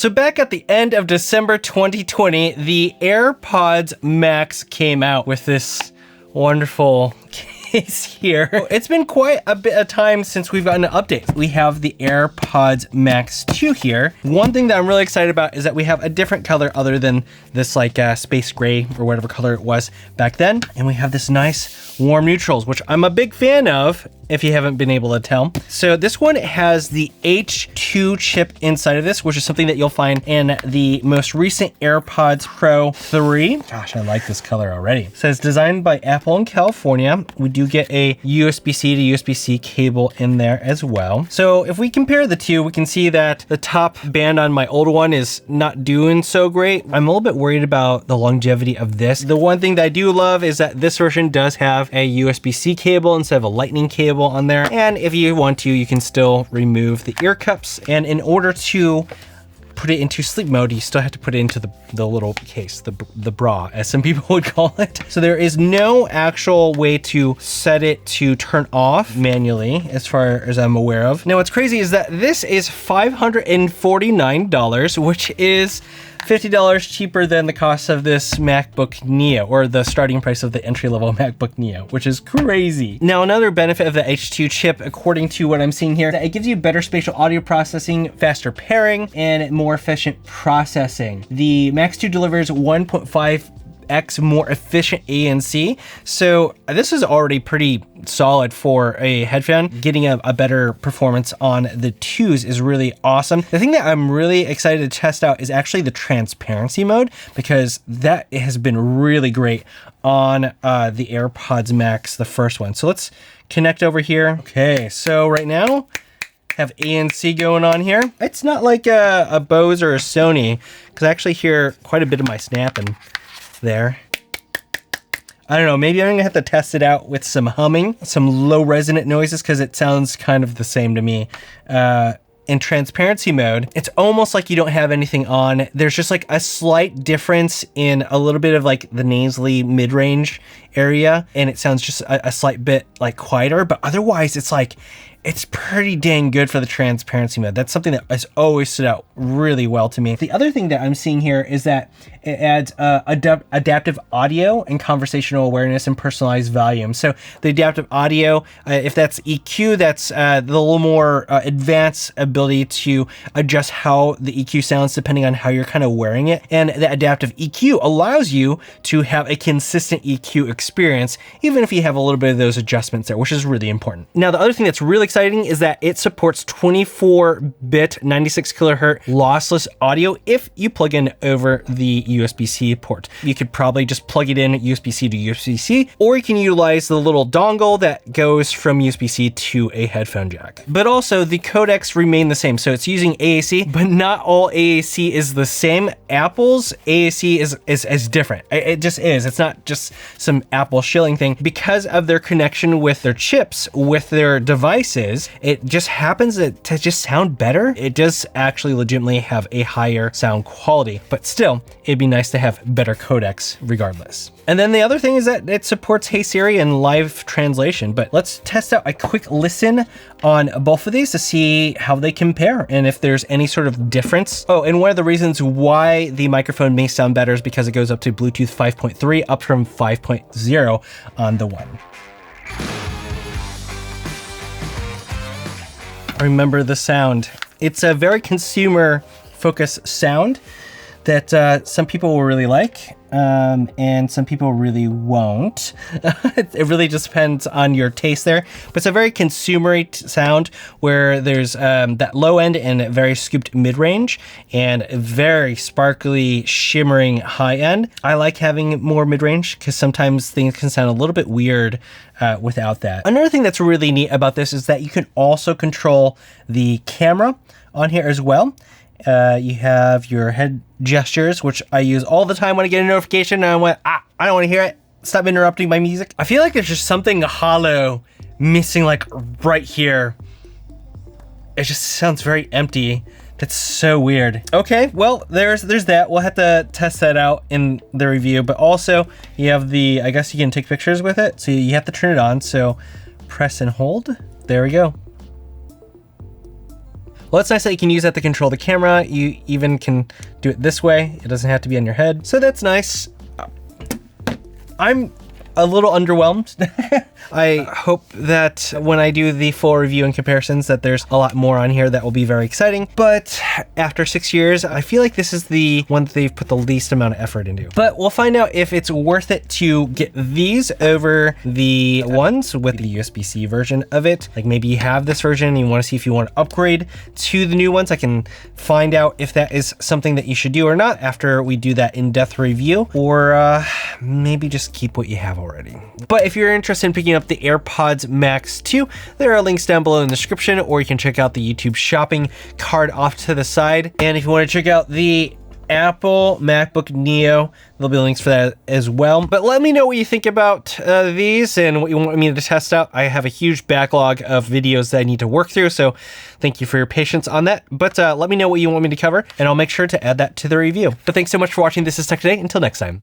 So back at the end of December 2020, the AirPods Max came out with this wonderful case here. It's been quite a bit of time since we've gotten an update. We have the AirPods Max 2 here. One thing that I'm really excited about is that we have a different color other than this like space gray or whatever color it was back then. And we have this nice warm neutrals, which I'm a big fan of, if you haven't been able to tell. So this one has the H2 chip inside of this, which is something that you'll find in the most recent AirPods Pro 3. Gosh, I like this color already. It says designed by Apple in California. We do get a USB-C to USB-C cable in there as well. So if we compare the two, we can see that the top band on my old one is not doing so great. I'm a little bit worried about the longevity of this. The one thing that I do love is that this version does have a USB-C cable instead of a lightning cable on there. And if you want to, you can still remove the ear cups. And in order to put it into sleep mode, you still have to put it into the little case, the bra, as some people would call it. So there is no actual way to set it to turn off manually, as far as I'm aware of. Now, what's crazy is that this is $549, which is $50 cheaper than the cost of this MacBook Neo, or the starting price of the entry-level MacBook Neo, which is crazy. Now, another benefit of the H2 chip, according to what I'm seeing here, that it gives you better spatial audio processing, faster pairing, and more efficient processing. The Max 2 delivers 1.5x more efficient ANC. So this is already pretty solid for a headphone. Getting a better performance on the 2s is really awesome. The thing that I'm really excited to test out is actually the transparency mode, because that has been really great on the AirPods Max, the first one. So let's connect over here. Okay, so right now, have ANC going on here. It's not like a Bose or a Sony, because I actually hear quite a bit of my snapping there. I don't know, maybe I'm gonna have to test it out with some humming, some low resonant noises, because it sounds kind of the same to me. In transparency mode, it's almost like you don't have anything on. There's just like a slight difference in a little bit of like the nasally mid-range area, and it sounds just a slight bit like quieter, but otherwise it's like, it's pretty dang good for the transparency mode. That's something that has always stood out really well to me. The other thing that I'm seeing here is that it adds adaptive audio and conversational awareness and personalized volume. So the adaptive audio, if that's EQ, that's the little more advanced ability to adjust how the EQ sounds depending on how you're kind of wearing it. And the adaptive EQ allows you to have a consistent EQ experience, even if you have a little bit of those adjustments there, which is really important. Now, the other thing that's really exciting is that it supports 24-bit 96 kilohertz lossless audio if you plug in over the USB-C port. You could probably just plug it in USB-C to USB-C, or you can utilize the little dongle that goes from USB-C to a headphone jack. But also the codecs remain the same. So it's using AAC, but not all AAC is the same. Apple's AAC is different. It just is. It's not just some Apple shilling thing. Because of their connection with their chips, with their devices, it just happens to just sound better. It does actually legitimately have a higher sound quality, but still, it'd be nice to have better codecs regardless. And then the other thing is that it supports Hey Siri and live translation, but let's test out a quick listen on both of these to see how they compare and if there's any sort of difference. Oh, and one of the reasons why the microphone may sound better is because it goes up to Bluetooth 5.3 up from 5.0 on the one. Remember the sound. It's a very consumer focused sound that some people will really like, and some people really won't. It really just depends on your taste there, but it's a very consumery sound where there's that low end and very scooped mid-range and very sparkly shimmering high end. I like having more mid-range because sometimes things can sound a little bit weird without that. Another thing that's really neat about this is that you can also control the camera on here as well. You have your head gestures, which I use all the time when I get a notification and I went, I don't want to hear it. Stop interrupting my music. I feel like there's just something hollow missing like right here. It just sounds very empty. That's so weird. Okay, well, there's that. We'll have to test that out in the review, but also you have the, I guess you can take pictures with it. So you have to turn it on. So press and hold. There we go. Well, it's nice that you can use that to control the camera. You even can do it this way. It doesn't have to be on your head. So that's nice. I'm a little underwhelmed. I hope that when I do the full review and comparisons that there's a lot more on here that will be very exciting. But after 6 years, I feel like this is the one that they've put the least amount of effort into. But we'll find out if it's worth it to get these over the ones with the USB-C version of it. Like maybe you have this version and you want to see if you want to upgrade to the new ones. I can find out if that is something that you should do or not after we do that in-depth review, or maybe just keep what you have already. But if you're interested in picking up the AirPods Max 2, there are links down below in the description, or you can check out the YouTube shopping card off to the side. And if you want to check out the Apple MacBook Neo, there'll be links for that as well. But let me know what you think about these and what you want me to test out. I have a huge backlog of videos that I need to work through, so thank you for your patience on that. But let me know what you want me to cover, and I'll make sure to add that to the review. But thanks so much for watching This Is Tech Today. Until next time.